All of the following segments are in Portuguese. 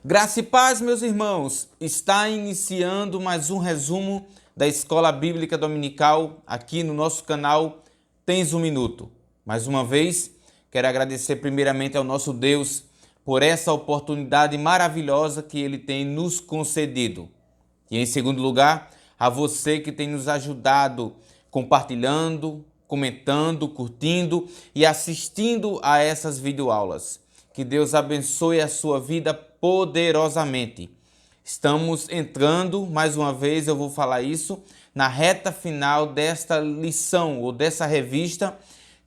Graça e paz, meus irmãos. Está iniciando mais um resumo da Escola Bíblica Dominical aqui no nosso canal Tens um Minuto. Mais uma vez, quero agradecer primeiramente ao nosso Deus por essa oportunidade maravilhosa que Ele tem nos concedido. E em segundo lugar, a você que tem nos ajudado compartilhando, comentando, curtindo e assistindo a essas videoaulas. Que Deus abençoe a sua vida poderosamente. Estamos entrando, mais uma vez eu vou falar isso, na reta final desta lição ou dessa revista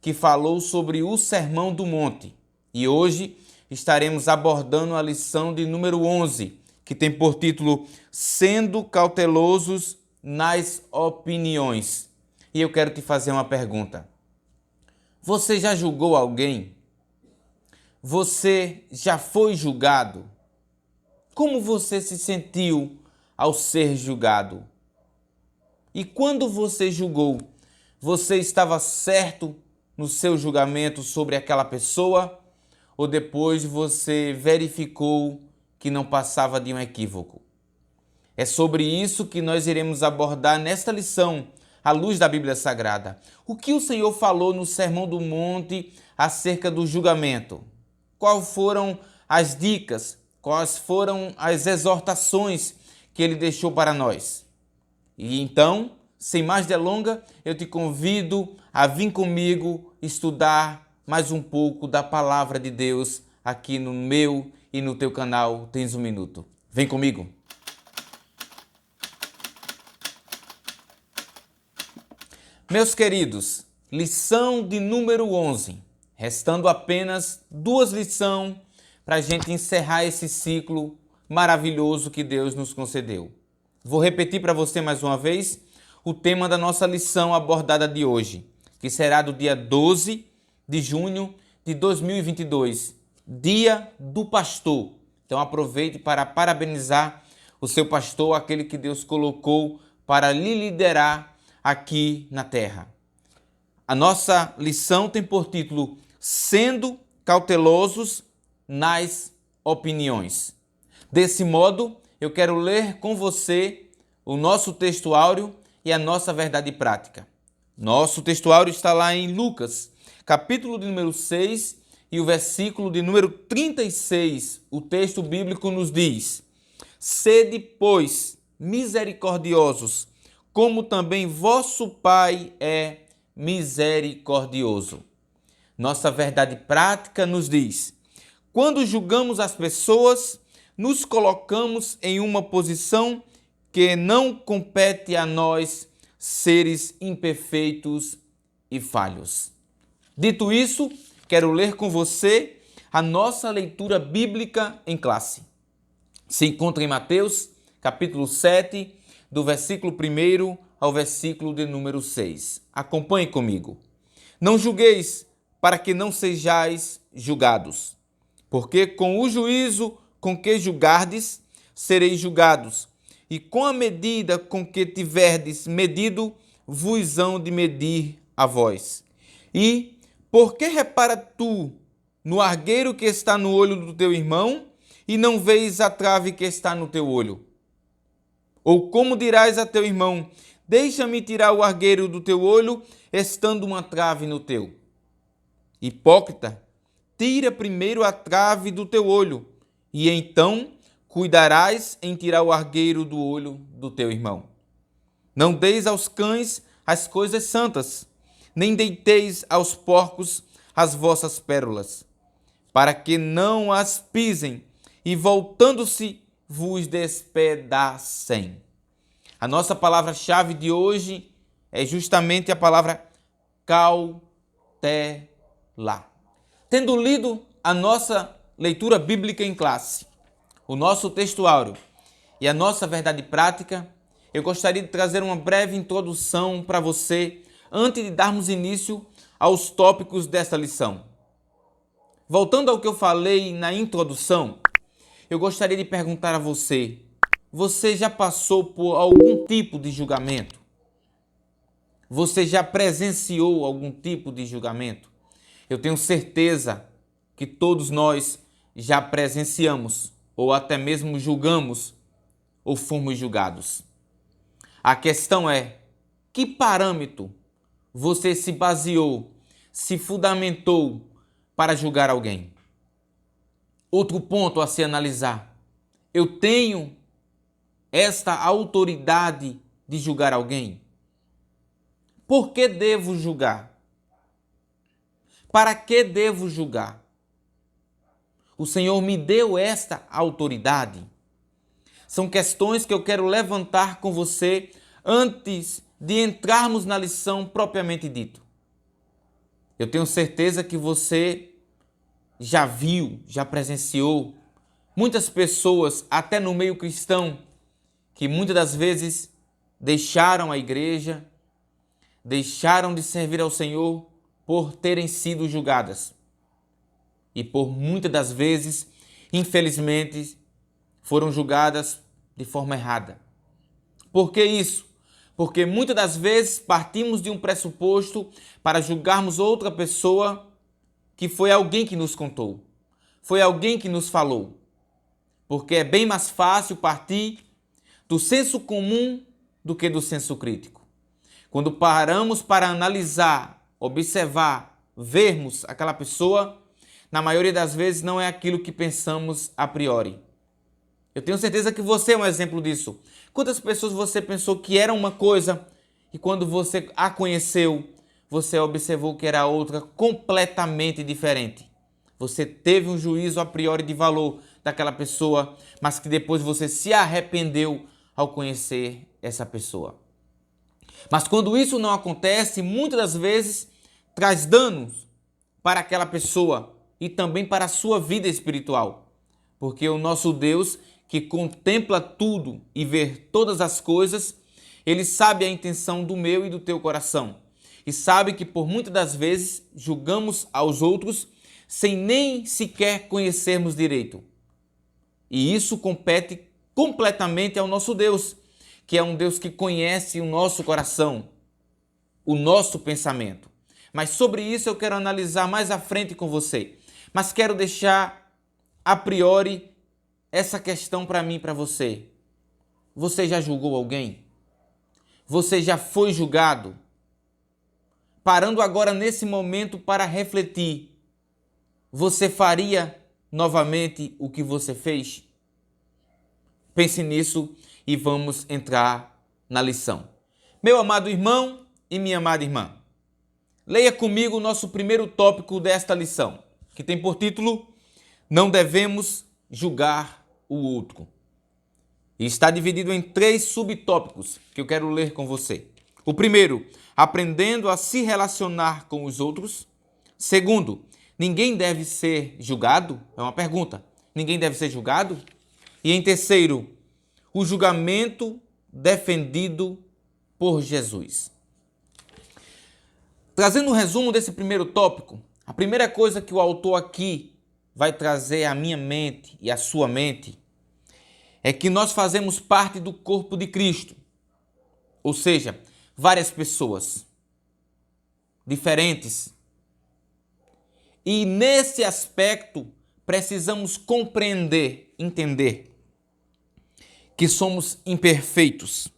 que falou sobre o Sermão do Monte. E hoje estaremos abordando a lição de número 11, que tem por título Sendo Cautelosos nas Opiniões. E eu quero te fazer uma pergunta. Você já julgou alguém? Você já foi julgado? Como você se sentiu ao ser julgado? E quando você julgou, você estava certo no seu julgamento sobre aquela pessoa? Ou depois você verificou que não passava de um equívoco? É sobre isso que nós iremos abordar nesta lição, à luz da Bíblia Sagrada. O que o Senhor falou no Sermão do Monte acerca do julgamento? Quais foram as dicas? Quais foram as exortações que Ele deixou para nós? E então, sem mais delongas, eu te convido a vir comigo estudar mais um pouco da Palavra de Deus aqui no meu e no teu canal Tens um Minuto. Vem comigo! Meus queridos, lição de número 11, restando apenas 2 lições para a gente encerrar esse ciclo maravilhoso que Deus nos concedeu. Vou repetir para você mais uma vez o tema da nossa lição abordada de hoje, que será do dia 12 de junho de 2022, Dia do Pastor. Então aproveite para parabenizar o seu pastor, aquele que Deus colocou para lhe liderar aqui na terra. A nossa lição tem por título Sendo Cautelosos nas Opiniões. Desse modo, eu quero ler com você o nosso texto áureo e a nossa verdade prática. Nosso texto áureo está lá em Lucas, capítulo de número 6 e o versículo de número 36. O texto bíblico nos diz: Sede, pois, misericordiosos, como também vosso Pai é misericordioso. Nossa verdade prática nos diz: quando julgamos as pessoas, nos colocamos em uma posição que não compete a nós, seres imperfeitos e falhos. Dito isso, quero ler com você a nossa leitura bíblica em classe. Se encontra em Mateus, capítulo 7, do versículo 1 ao versículo de número 6. Acompanhe comigo. Não julgueis, para que não sejais julgados. Porque com o juízo com que julgardes, sereis julgados. E com a medida com que tiverdes medido, vos hão de medir a vós. E por que repara tu no argueiro que está no olho do teu irmão, e não vês a trave que está no teu olho? Ou como dirás a teu irmão: deixa-me tirar o argueiro do teu olho, estando uma trave no teu? Hipócrita, tira primeiro a trave do teu olho, e então cuidarás em tirar o argueiro do olho do teu irmão. Não deis aos cães as coisas santas, nem deiteis aos porcos as vossas pérolas, para que não as pisem, e voltando-se vos despedacem. A nossa palavra-chave de hoje é justamente a palavra cautela. Tendo lido a nossa leitura bíblica em classe, o nosso texto áureo e a nossa verdade prática, eu gostaria de trazer uma breve introdução para você antes de darmos início aos tópicos desta lição. Voltando ao que eu falei na introdução, eu gostaria de perguntar a você: você já passou por algum tipo de julgamento? Você já presenciou algum tipo de julgamento? Eu tenho certeza que todos nós já presenciamos ou até mesmo julgamos ou fomos julgados. A questão é: que parâmetro você se baseou, se fundamentou para julgar alguém? Outro ponto a se analisar: eu tenho esta autoridade de julgar alguém? Por que devo julgar? Para que devo julgar? O Senhor me deu esta autoridade? São questões que eu quero levantar com você antes de entrarmos na lição propriamente dito. Eu tenho certeza que você já viu, já presenciou muitas pessoas, até no meio cristão, que muitas das vezes deixaram a igreja, deixaram de servir ao Senhor por terem sido julgadas. E por muitas das vezes, infelizmente, foram julgadas de forma errada. Por que isso? Porque muitas das vezes partimos de um pressuposto para julgarmos outra pessoa que foi alguém que nos contou, foi alguém que nos falou. Porque é bem mais fácil partir do senso comum do que do senso crítico. Quando paramos para analisar, observar, vermos aquela pessoa, na maioria das vezes não é aquilo que pensamos a priori. Eu tenho certeza que você é um exemplo disso. Quantas pessoas você pensou que era uma coisa e quando você a conheceu, você observou que era outra completamente diferente? Você teve um juízo a priori de valor daquela pessoa, mas que depois você se arrependeu ao conhecer essa pessoa. Mas quando isso não acontece, muitas das vezes traz danos para aquela pessoa e também para a sua vida espiritual. Porque o nosso Deus, que contempla tudo e vê todas as coisas, Ele sabe a intenção do meu e do teu coração. E sabe que por muitas das vezes julgamos aos outros sem nem sequer conhecermos direito. E isso compete completamente ao nosso Deus, que é um Deus que conhece o nosso coração, o nosso pensamento. Mas sobre isso eu quero analisar mais à frente com você. Mas quero deixar a priori essa questão para mim e para você. Você já julgou alguém? Você já foi julgado? Parando agora nesse momento para refletir, você faria novamente o que você fez? Pense nisso e vamos entrar na lição. Meu amado irmão e minha amada irmã, leia comigo o nosso primeiro tópico desta lição, que tem por título: Não devemos julgar o outro. E está dividido em 3 subtópicos que eu quero ler com você. O primeiro, aprendendo a se relacionar com os outros. Segundo, ninguém deve ser julgado? É uma pergunta. Ninguém deve ser julgado? E em terceiro, o julgamento defendido por Jesus. Trazendo um resumo desse primeiro tópico, a primeira coisa que o autor aqui vai trazer à minha mente e à sua mente é que nós fazemos parte do corpo de Cristo. Ou seja, várias pessoas diferentes. E nesse aspecto precisamos compreender, entender que somos imperfeitos,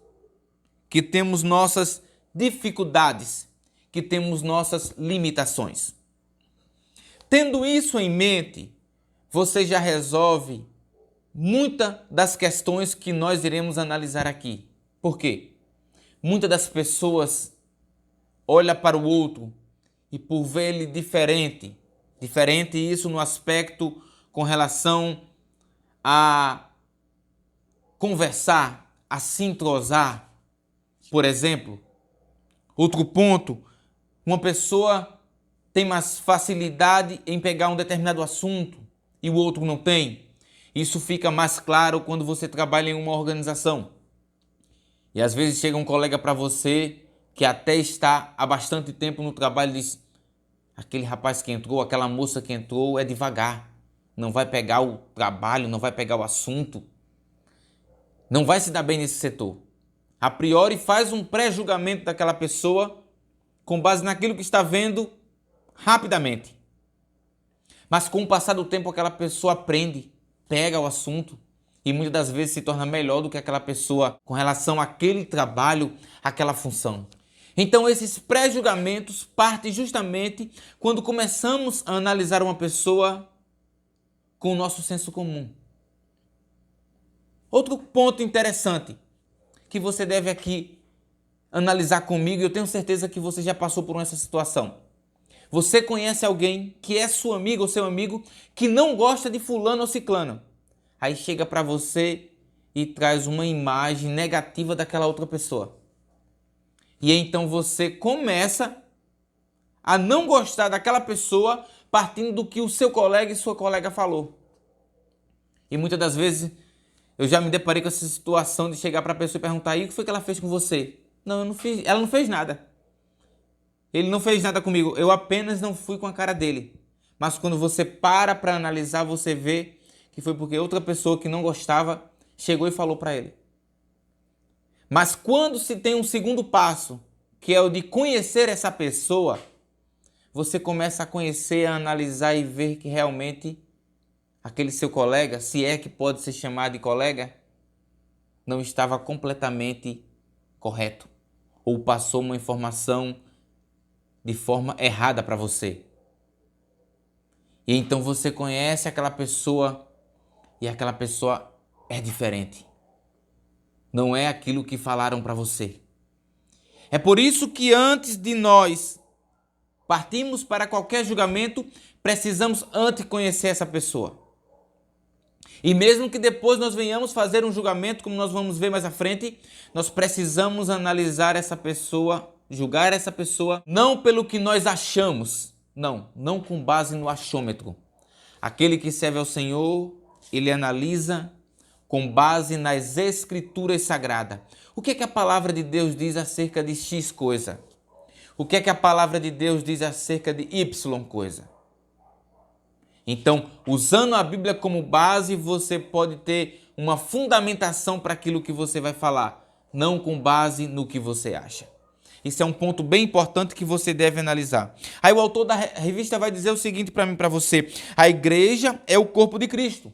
que temos nossas dificuldades, que temos nossas limitações. Tendo isso em mente, você já resolve muitas das questões que nós iremos analisar aqui. Por quê? Muitas das pessoas olham para o outro e por ver ele diferente isso no aspecto com relação a conversar, a se entrosar. Por exemplo, outro ponto, uma pessoa tem mais facilidade em pegar um determinado assunto e o outro não tem. Isso fica mais claro quando você trabalha em uma organização. E às vezes chega um colega para você que até está há bastante tempo no trabalho e diz: aquele rapaz que entrou, aquela moça que entrou é devagar. Não vai pegar o trabalho, não vai pegar o assunto. Não vai se dar bem nesse setor. A priori faz um pré-julgamento daquela pessoa com base naquilo que está vendo rapidamente. Mas com o passar do tempo aquela pessoa aprende pega o assunto e muitas das vezes se torna melhor do que aquela pessoa com relação àquele trabalho, àquela função. Então esses pré-julgamentos partem justamente quando começamos a analisar uma pessoa com o nosso senso comum. Outro ponto interessante que você deve aqui analisar comigo, e eu tenho certeza que você já passou por essa situação. Você conhece alguém que é sua amiga ou seu amigo que não gosta de fulano ou ciclano. Aí chega para você e traz uma imagem negativa daquela outra pessoa. E então você começa a não gostar daquela pessoa partindo do que o seu colega e sua colega falou. E muitas das vezes eu já me deparei com essa situação de chegar para a pessoa e perguntar: e o que foi que ela fez com você? Não, eu não fiz, ela não fez nada. Ele não fez nada comigo, eu apenas não fui com a cara dele. Mas quando você para analisar, você vê que foi porque outra pessoa que não gostava chegou e falou para ele. Mas quando se tem um segundo passo, que é o de conhecer essa pessoa, você começa a conhecer, a analisar e ver que realmente aquele seu colega, se é que pode ser chamado de colega, não estava completamente correto ou passou uma informação de forma errada para você. E então você conhece aquela pessoa e aquela pessoa é diferente. Não é aquilo que falaram para você. É por isso que antes de nós partirmos para qualquer julgamento, precisamos antes conhecer essa pessoa. E mesmo que depois nós venhamos fazer um julgamento, como nós vamos ver mais à frente, nós precisamos analisar essa pessoa, julgar essa pessoa, não pelo que nós achamos, não com base no achômetro. Aquele que serve ao Senhor, ele analisa com base nas Escrituras Sagradas. O que é que a palavra de Deus diz acerca de X coisa? O que é que a palavra de Deus diz acerca de Y coisa? Então, usando a Bíblia como base, você pode ter uma fundamentação para aquilo que você vai falar, não com base no que você acha. Isso é um ponto bem importante que você deve analisar. Aí o autor da revista vai dizer o seguinte para mim, para você: a igreja é o corpo de Cristo,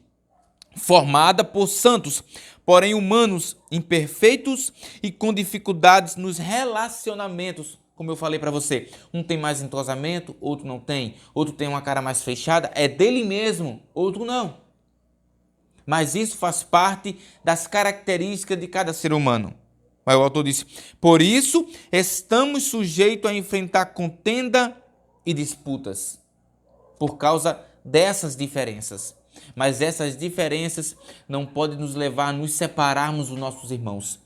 formada por santos, porém humanos, imperfeitos e com dificuldades nos relacionamentos. Como eu falei para você, um tem mais entrosamento, outro não tem. Outro tem uma cara mais fechada, é dele mesmo, outro não. Mas isso faz parte das características de cada ser humano. Aí o autor disse: por isso estamos sujeitos a enfrentar contenda e disputas, por causa dessas diferenças. Mas essas diferenças não podem nos levar a nos separarmos dos nossos irmãos,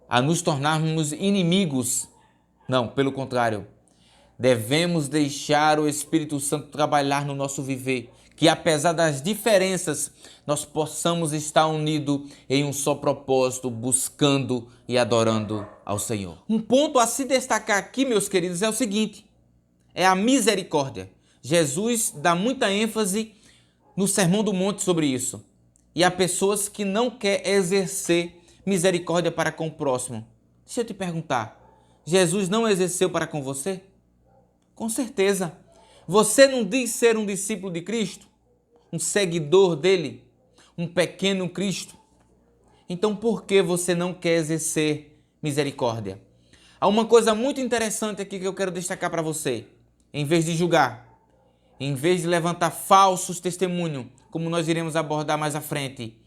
a nos tornarmos inimigos. Não, pelo contrário, devemos deixar o Espírito Santo trabalhar no nosso viver, que apesar das diferenças, nós possamos estar unidos em um só propósito, buscando e adorando ao Senhor. Um ponto a se destacar aqui, meus queridos, é o seguinte: é a misericórdia. Jesus dá muita ênfase no Sermão do Monte sobre isso. E há pessoas que não querem exercer misericórdia para com o próximo. Deixa eu te perguntar, Jesus não exerceu para com você? Com certeza. Você não diz ser um discípulo de Cristo? Um seguidor dele? Um pequeno Cristo? Então por que você não quer exercer misericórdia? Há uma coisa muito interessante aqui que eu quero destacar para você. Em vez de julgar, em vez de levantar falsos testemunhos, como nós iremos abordar mais à frente,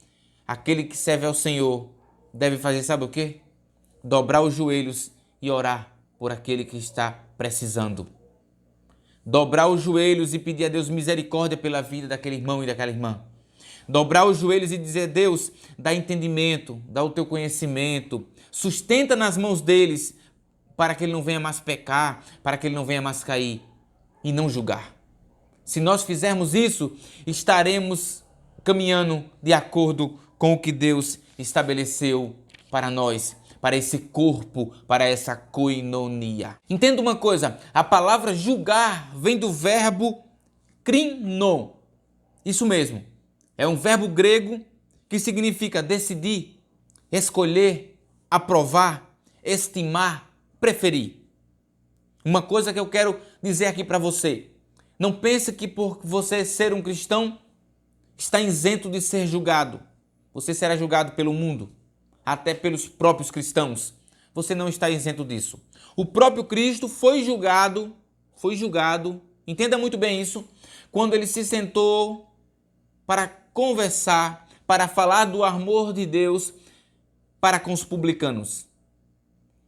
aquele que serve ao Senhor deve fazer, sabe o quê? Dobrar os joelhos e orar por aquele que está precisando. Dobrar os joelhos e pedir a Deus misericórdia pela vida daquele irmão e daquela irmã. Dobrar os joelhos e dizer: Deus, dá entendimento, dá o teu conhecimento, sustenta nas mãos deles para que ele não venha mais pecar, para que ele não venha mais cair e não julgar. Se nós fizermos isso, estaremos caminhando de acordo com o que Deus estabeleceu para nós, para esse corpo, para essa koinonia. Entenda uma coisa, a palavra julgar vem do verbo krino. Isso mesmo, é um verbo grego que significa decidir, escolher, aprovar, estimar, preferir. Uma coisa que eu quero dizer aqui para você: não pense que por você ser um cristão, está isento de ser julgado. Você será julgado pelo mundo, até pelos próprios cristãos. Você não está isento disso. O próprio Cristo foi julgado, entenda muito bem isso, quando ele se sentou para conversar, para falar do amor de Deus para com os publicanos.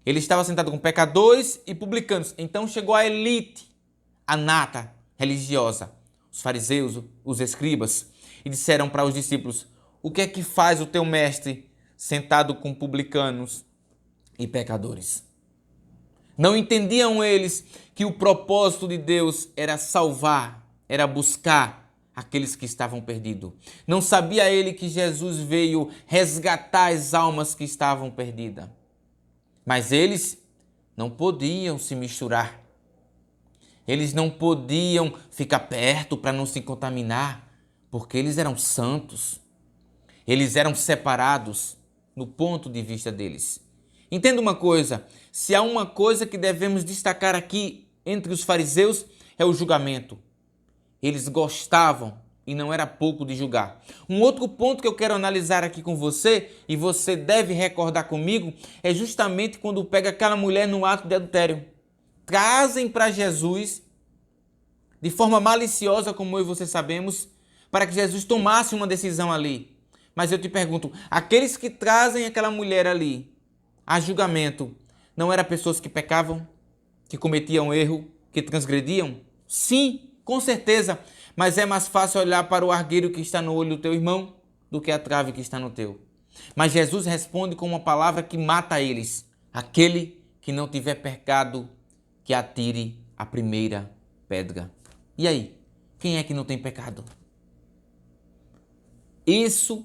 Ele estava sentado com pecadores e publicanos. Então chegou a elite, a nata religiosa, os fariseus, os escribas, e disseram para os discípulos: o que é que faz o teu mestre sentado com publicanos e pecadores? Não entendiam eles que o propósito de Deus era salvar, era buscar aqueles que estavam perdidos. Não sabia ele que Jesus veio resgatar as almas que estavam perdidas. Mas eles não podiam se misturar. Eles não podiam ficar perto para não se contaminar, porque eles eram santos. Eles eram separados no ponto de vista deles. Entenda uma coisa, se há uma coisa que devemos destacar aqui entre os fariseus é o julgamento. Eles gostavam, e não era pouco, de julgar. Um outro ponto que eu quero analisar aqui com você, e você deve recordar comigo, é justamente quando pega aquela mulher no ato de adultério. Trazem para Jesus, de forma maliciosa, como eu e você sabemos, para que Jesus tomasse uma decisão ali. Mas eu te pergunto, aqueles que trazem aquela mulher ali a julgamento, não eram pessoas que pecavam, que cometiam erro, que transgrediam? Sim, com certeza, mas é mais fácil olhar para o argueiro que está no olho do teu irmão do que a trave que está no teu. Mas Jesus responde com uma palavra que mata eles: aquele que não tiver pecado, que atire a primeira pedra. E aí, quem é que não tem pecado? Isso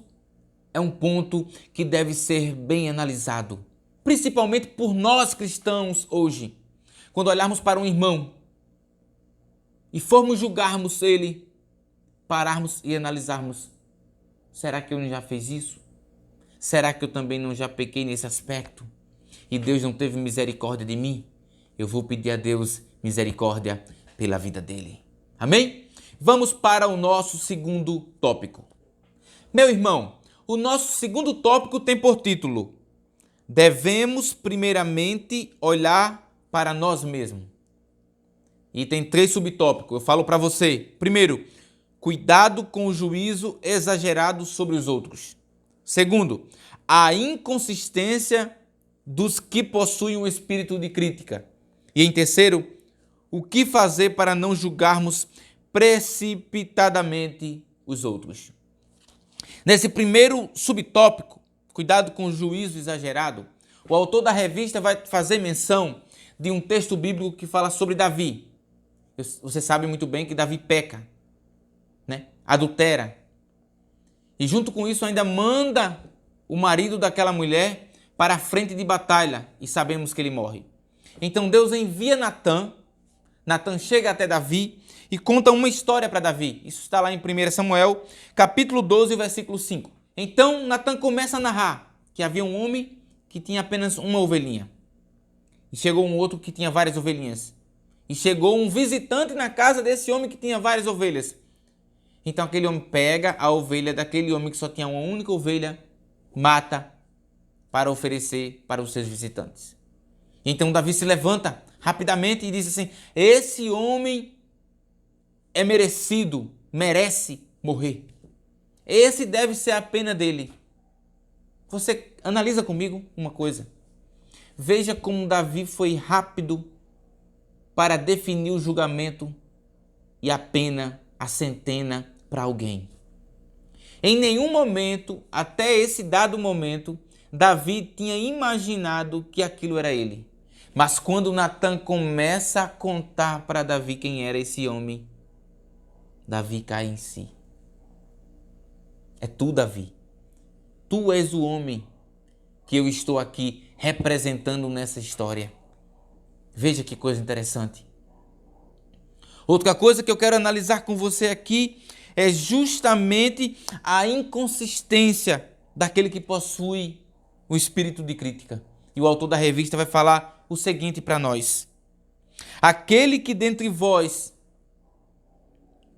é um ponto que deve ser bem analisado, principalmente por nós cristãos hoje. Quando olharmos para um irmão e formos julgarmos ele, pararmos e analisarmos: será que eu não já fiz isso? Será que eu também não já pequei nesse aspecto? E Deus não teve misericórdia de mim? Eu vou pedir a Deus misericórdia pela vida dele. Amém? Vamos para o nosso segundo tópico. Meu irmão, o nosso segundo tópico tem por título: devemos primeiramente olhar para nós mesmos. E tem 3 subtópicos, eu falo para você. Primeiro, cuidado com o juízo exagerado sobre os outros. Segundo, a inconsistência dos que possuem um espírito de crítica. E em terceiro, o que fazer para não julgarmos precipitadamente os outros. Nesse primeiro subtópico, cuidado com o juízo exagerado, o autor da revista vai fazer menção de um texto bíblico que fala sobre Davi. Você sabe muito bem que Davi peca, né? Adultera. E junto com isso ainda manda o marido daquela mulher para a frente de batalha e sabemos que ele morre. Então Deus envia Natã. Natã chega até Davi e conta uma história para Davi. Isso está lá em 1 Samuel, capítulo 12, versículo 5. Então Natã começa a narrar que havia um homem que tinha apenas uma ovelhinha. E chegou um outro que tinha várias ovelhinhas. E chegou um visitante na casa desse homem que tinha várias ovelhas. Então aquele homem pega a ovelha daquele homem que só tinha uma única ovelha, mata para oferecer para os seus visitantes. Então Davi se levanta rapidamente e diz assim: esse homem é merecido, merece morrer. Esse deve ser a pena dele. Você analisa comigo uma coisa. Veja como Davi foi rápido para definir o julgamento e a pena, a sentença para alguém. Em nenhum momento, até esse dado momento, Davi tinha imaginado que aquilo era ele. Mas quando Natã começa a contar para Davi quem era esse homem, Davi cai em si. É tu, Davi. Tu és o homem que eu estou aqui representando nessa história. Veja que coisa interessante. Outra coisa que eu quero analisar com você aqui é justamente a inconsistência daquele que possui o espírito de crítica. E o autor da revista vai falar o seguinte para nós: aquele que dentre vós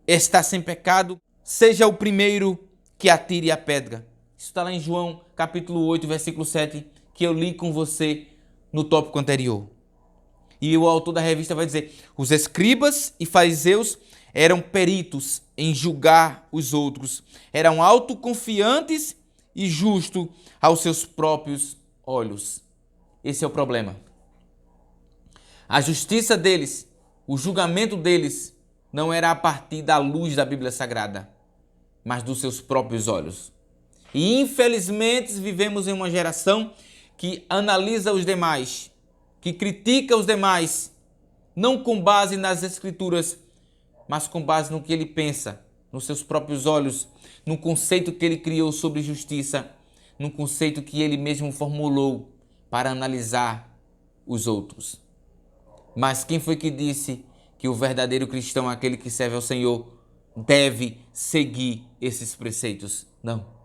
está sem pecado, seja o primeiro que atire a pedra. Isso está lá em João, capítulo 8, versículo 7, que eu li com você no tópico anterior. E o autor da revista vai dizer: os escribas e fariseus eram peritos em julgar os outros, eram autoconfiantes e justos aos seus próprios olhos. Esse é o problema. A justiça deles, o julgamento deles, não era a partir da luz da Bíblia Sagrada, mas dos seus próprios olhos. E infelizmente vivemos em uma geração que analisa os demais, que critica os demais, não com base nas Escrituras, mas com base no que ele pensa, nos seus próprios olhos, no conceito que ele criou sobre justiça, no conceito que ele mesmo formulou para analisar os outros. Mas quem foi que disse que o verdadeiro cristão, aquele que serve ao Senhor, deve seguir esses preceitos? Não.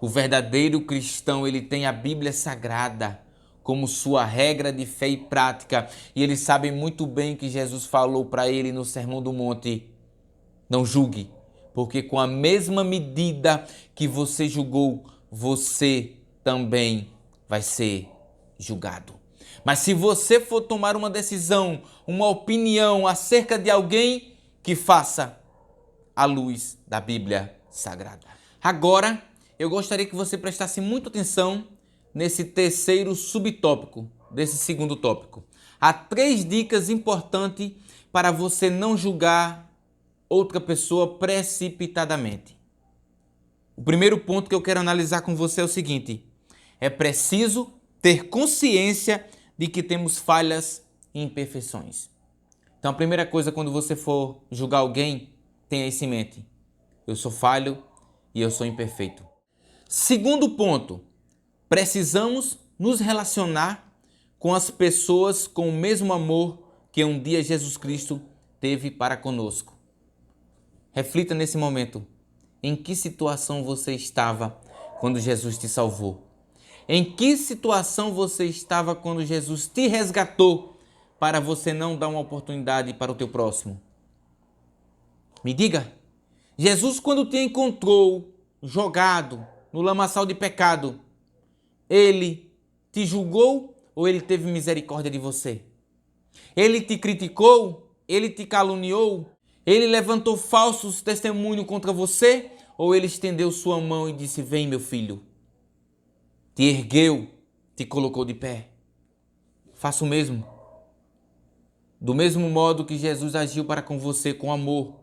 O verdadeiro cristão, ele tem a Bíblia Sagrada como sua regra de fé e prática. E ele sabe muito bem que Jesus falou para ele no Sermão do Monte: não julgue, porque com a mesma medida que você julgou, você também vai ser julgado. Mas se você for tomar uma decisão, uma opinião acerca de alguém, que faça à luz da Bíblia Sagrada. Agora, eu gostaria que você prestasse muita atenção nesse terceiro subtópico desse segundo tópico. Há 3 dicas importantes para você não julgar outra pessoa precipitadamente. O primeiro ponto que eu quero analisar com você é o seguinte: é preciso ter consciência de que temos falhas e imperfeições. Então a primeira coisa, quando você for julgar alguém, tenha isso em mente: eu sou falho e eu sou imperfeito. Segundo ponto, precisamos nos relacionar com as pessoas com o mesmo amor que um dia Jesus Cristo teve para conosco. Reflita nesse momento: em que situação você estava quando Jesus te salvou? Em que situação você estava quando Jesus te resgatou para você não dar uma oportunidade para o teu próximo? Me diga, Jesus, quando te encontrou jogado no lamaçal de pecado, ele te julgou ou ele teve misericórdia de você? Ele te criticou? Ele te caluniou? Ele levantou falsos testemunhos contra você? Ou ele estendeu sua mão e disse: vem, meu filho? Te ergueu, te colocou de pé? Faça o mesmo. Do mesmo modo que Jesus agiu para com você, com amor,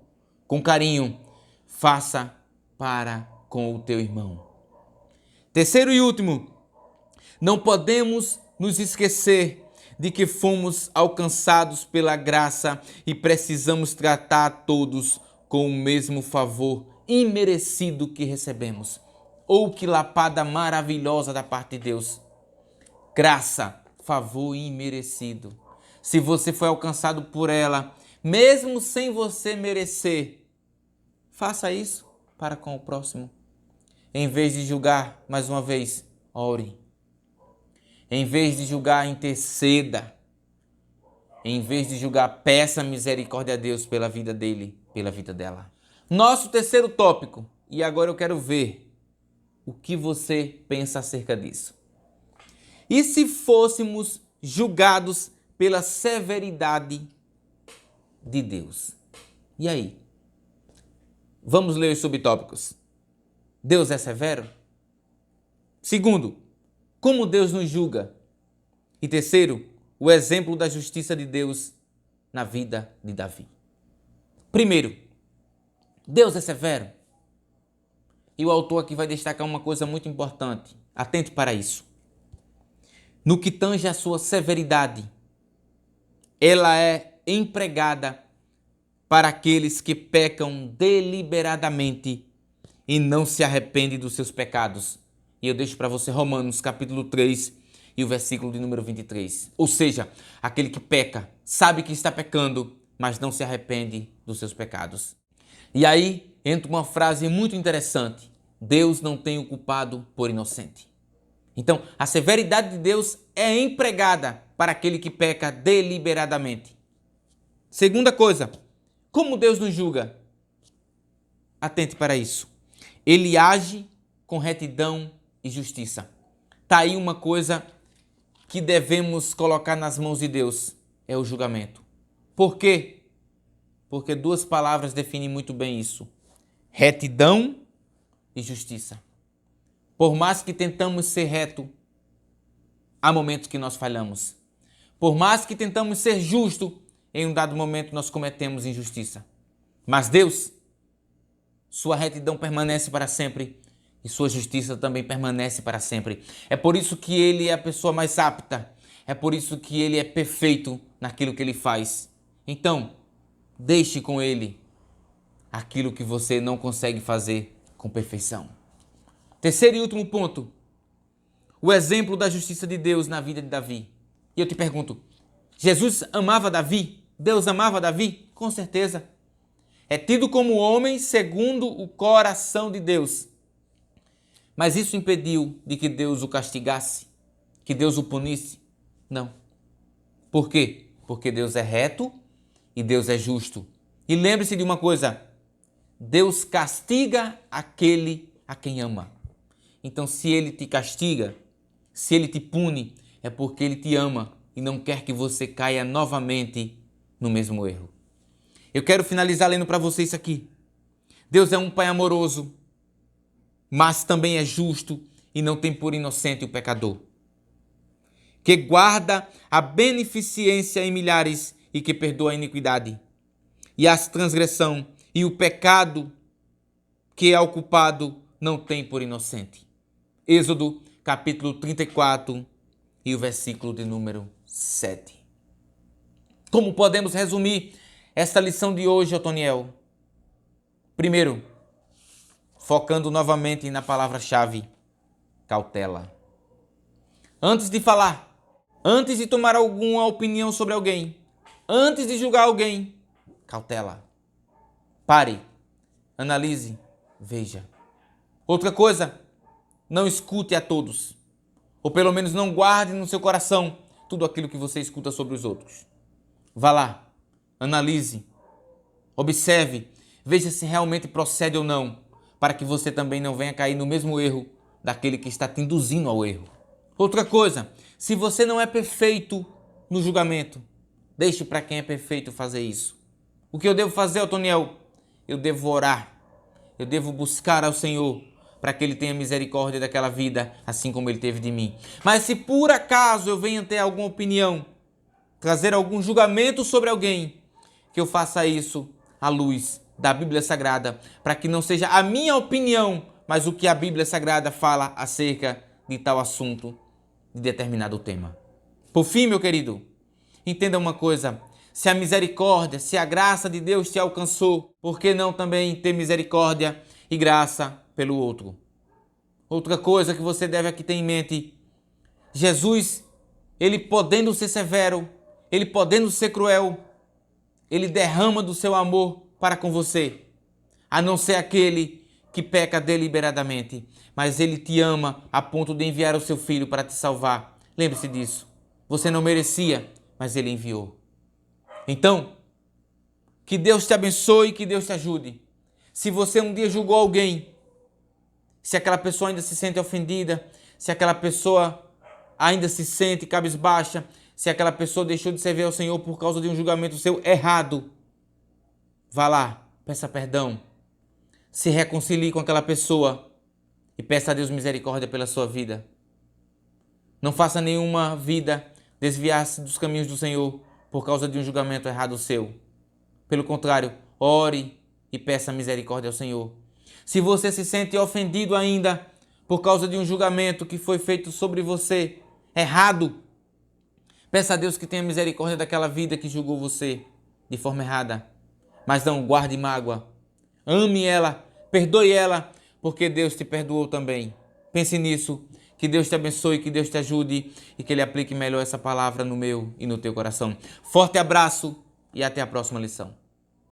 com carinho, faça para com o teu irmão. Terceiro e último, não podemos nos esquecer de que fomos alcançados pela graça e precisamos tratar a todos com o mesmo favor imerecido que recebemos. Ou que lapada maravilhosa da parte de Deus. Graça, favor imerecido. Se você foi alcançado por ela, mesmo sem você merecer, faça isso para com o próximo. Em vez de julgar, mais uma vez, ore. Em vez de julgar, interceda. Em vez de julgar, peça misericórdia a Deus pela vida dele, pela vida dela. Nosso terceiro tópico, e agora eu quero ver o que você pensa acerca disso. E se fôssemos julgados pela severidade de Deus? E aí? Vamos ler os subtópicos. Deus é severo? Segundo, como Deus nos julga? E terceiro, o exemplo da justiça de Deus na vida de Davi. Primeiro, Deus é severo? E o autor aqui vai destacar uma coisa muito importante. Atente para isso. No que tange a sua severidade, ela é empregada para aqueles que pecam deliberadamente e não se arrependem dos seus pecados. E eu deixo para você Romanos capítulo 3 e o versículo de número 23. Ou seja, aquele que peca, sabe que está pecando, mas não se arrepende dos seus pecados. E aí entra uma frase muito interessante: Deus não tem o culpado por inocente. Então, a severidade de Deus é empregada para aquele que peca deliberadamente. Segunda coisa, como Deus nos julga? atente para isso. Ele age com retidão e justiça. Está aí uma coisa que devemos colocar nas mãos de Deus, é o julgamento. Por quê? Porque duas palavras definem muito bem isso: retidão e justiça. Por mais que tentamos ser reto, há momentos que nós falhamos. Por mais que tentamos ser justo, em um dado momento nós cometemos injustiça. Mas Deus, sua retidão permanece para sempre e sua justiça também permanece para sempre. É por isso que ele é a pessoa mais apta. É por isso que ele é perfeito naquilo que ele faz. Então, deixe com ele aquilo que você não consegue fazer com perfeição. Terceiro e último ponto. O exemplo da justiça de Deus na vida de Davi. E eu te pergunto, Jesus amava Davi? Deus amava Davi? Com certeza. É tido como homem segundo o coração de Deus. Mas isso impediu de que Deus o castigasse, que Deus o punisse? Não. Por quê? Porque Deus é reto e Deus é justo. E lembre-se de uma coisa, Deus castiga aquele a quem ama. Então, se ele te castiga, se ele te pune, é porque ele te ama e não quer que você caia novamente no mesmo erro. Eu quero finalizar lendo para você isso aqui. Deus é um Pai amoroso, mas também é justo e não tem por inocente o pecador, que guarda a beneficência em milhares e que perdoa a iniquidade e a transgressão e o pecado que é o culpado não tem por inocente. Êxodo capítulo 34 e o versículo de número 7. Como podemos resumir esta lição de hoje, Otoniel? Primeiro, focando novamente na palavra-chave, cautela. Antes de falar, antes de tomar alguma opinião sobre alguém, antes de julgar alguém, cautela. Pare, analise, veja. Outra coisa, não escute a todos, ou pelo menos não guarde no seu coração tudo aquilo que você escuta sobre os outros. Vá lá, analise, observe, veja se realmente procede ou não, para que você também não venha cair no mesmo erro daquele que está te induzindo ao erro. Outra coisa, se você não é perfeito no julgamento, deixe para quem é perfeito fazer isso. O que eu devo fazer, Otoniel? Eu devo orar, eu devo buscar ao Senhor para que Ele tenha misericórdia daquela vida, assim como Ele teve de mim. Mas se por acaso eu venha ter alguma opinião, trazer algum julgamento sobre alguém, que eu faça isso à luz da Bíblia Sagrada, para que não seja a minha opinião, mas o que a Bíblia Sagrada fala acerca de tal assunto, de determinado tema. Por fim, meu querido, entenda uma coisa: se a misericórdia, se a graça de Deus te alcançou, por que não também ter misericórdia e graça pelo outro? Outra coisa que você deve aqui ter em mente: Jesus, Ele podendo ser severo, Ele podendo ser cruel, Ele derrama do seu amor para com você, a não ser aquele que peca deliberadamente, mas Ele te ama a ponto de enviar o seu Filho para te salvar. Lembre-se disso. Você não merecia, mas Ele enviou. Então, que Deus te abençoe e que Deus te ajude. Se você um dia julgou alguém, se aquela pessoa ainda se sente ofendida, se aquela pessoa ainda se sente cabisbaixa, se aquela pessoa deixou de servir ao Senhor por causa de um julgamento seu errado, vá lá, peça perdão, se reconcilie com aquela pessoa e peça a Deus misericórdia pela sua vida. Não faça nenhuma vida desviar-se dos caminhos do Senhor por causa de um julgamento errado seu. Pelo contrário, ore e peça misericórdia ao Senhor. Se você se sente ofendido ainda por causa de um julgamento que foi feito sobre você errado, peça a Deus que tenha misericórdia daquela vida que julgou você de forma errada. Mas não guarde mágoa. Ame ela, perdoe ela, porque Deus te perdoou também. Pense nisso. Que Deus te abençoe, que Deus te ajude e que Ele aplique melhor essa palavra no meu e no teu coração. Forte abraço e até a próxima lição.